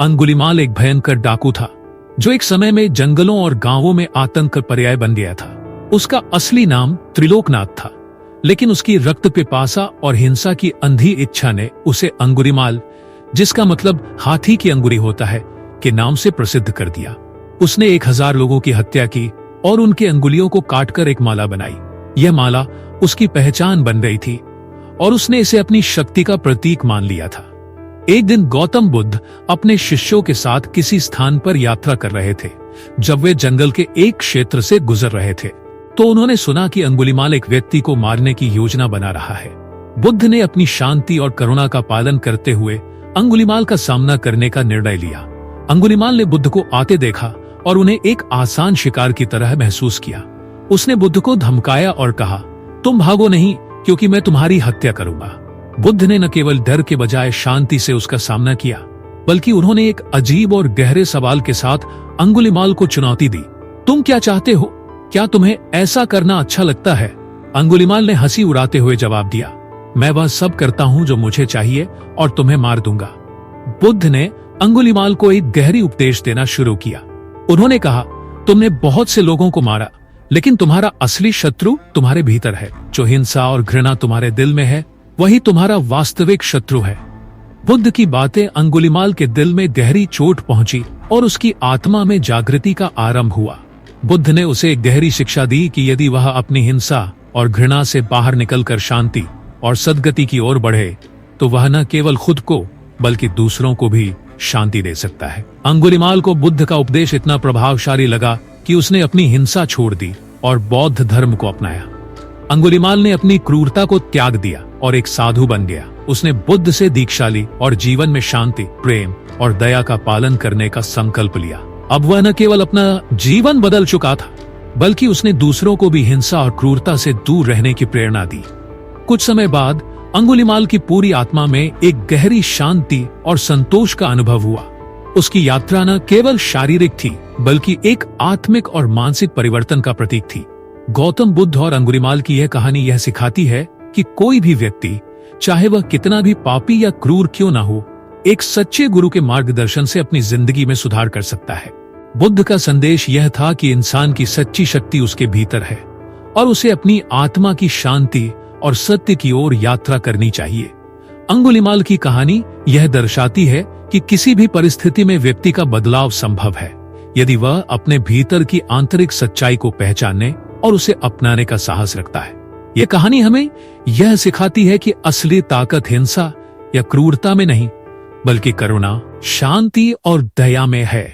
अंगुलीमाल एक भयंकर डाकू था जो एक समय में जंगलों और गांवों में आतंक का पर्याय बन गया था। उसका असली नाम त्रिलोकनाथ था, लेकिन उसकी रक्त पिपासा और हिंसा की अंधी इच्छा ने उसे अंगुलीमाल, जिसका मतलब हाथी की अंगुरी होता है, के नाम से प्रसिद्ध कर दिया। उसने 1000 लोगों की हत्या की और उनके अंगुलियों को काटकर एक माला बनाई। यह माला उसकी पहचान बन गई थी और उसने इसे अपनी शक्ति का प्रतीक मान लिया था। एक दिन गौतम बुद्ध अपने शिष्यों के साथ किसी स्थान पर यात्रा कर रहे थे। जब वे जंगल के एक क्षेत्र से गुजर रहे थे तो उन्होंने सुना कि अंगुलीमाल एक व्यक्ति को मारने की योजना बना रहा है। बुद्ध ने अपनी शांति और करुणा का पालन करते हुए अंगुलीमाल का सामना करने का निर्णय लिया। अंगुलीमाल ने बुद्ध को आते देखा और उन्हें एक आसान शिकार की तरह महसूस किया। उसने बुद्ध को धमकाया और कहा, तुम भागो नहीं, क्योंकि मैं तुम्हारी हत्या करूंगा। बुद्ध ने न केवल डर के बजाय शांति से उसका सामना किया, बल्कि उन्होंने एक अजीब और गहरे सवाल के साथ अंगुलीमाल को चुनौती दी। तुम क्या चाहते हो? क्या तुम्हें ऐसा करना अच्छा लगता है? अंगुलीमाल ने हंसी उड़ाते हुए जवाब दिया, मैं वह सब करता हूं जो मुझे चाहिए और तुम्हें मार दूंगा। बुद्ध ने अंगुलीमाल को एक गहरी उपदेश देना शुरू किया। उन्होंने कहा, तुमने बहुत से लोगों को मारा, लेकिन तुम्हारा असली शत्रु तुम्हारे भीतर है। जो हिंसा और घृणा तुम्हारे दिल में है, वही तुम्हारा वास्तविक शत्रु है। बुद्ध की बातें अंगुलीमाल के दिल में गहरी चोट पहुंची और उसकी आत्मा में जागृति का आरंभ हुआ। बुद्ध ने उसे एक गहरी शिक्षा दी कि यदि वह अपनी हिंसा और घृणा से बाहर निकलकर शांति और सद्गति की ओर बढ़े, तो वह न केवल खुद को बल्कि दूसरों को भी शांति दे सकता है। अंगुलीमाल को बुद्ध का उपदेश इतना प्रभावशाली लगा कि उसने अपनी हिंसा छोड़ दी और बौद्ध धर्म को अपनाया। अंगुलीमाल ने अपनी क्रूरता को त्याग दिया और एक साधु बन गया। उसने बुद्ध से दीक्षा ली और जीवन में शांति, प्रेम और दया का पालन करने का संकल्प लिया। अब वह न केवल अपना जीवन बदल चुका था, बल्कि उसने दूसरों को भी हिंसा और क्रूरता से दूर रहने की प्रेरणा दी। कुछ समय बाद अंगुलीमाल की पूरी आत्मा में एक गहरी शांति और संतोष का अनुभव हुआ। उसकी यात्रा न केवल शारीरिक थी, बल्कि एक आत्मिक और मानसिक परिवर्तन का प्रतीक थी। गौतम बुद्ध और अंगुलीमाल की यह कहानी यह सिखाती है कि कोई भी व्यक्ति, चाहे वह कितना भी पापी या क्रूर क्यों ना हो, एक सच्चे गुरु के मार्गदर्शन से अपनी जिंदगी में सुधार कर सकता है। बुद्ध का संदेश यह था कि इंसान की सच्ची शक्ति उसके भीतर है और उसे अपनी आत्मा की शांति और सत्य की ओर यात्रा करनी चाहिए। अंगुलीमाल की कहानी यह दर्शाती है कि किसी भी परिस्थिति में व्यक्ति का बदलाव संभव है, यदि वह अपने भीतर की आंतरिक सच्चाई को पहचानने और उसे अपनाने का साहस रखता है। यह कहानी हमें यह सिखाती है कि असली ताकत हिंसा या क्रूरता में नहीं, बल्कि करुणा, शांति और दया में है।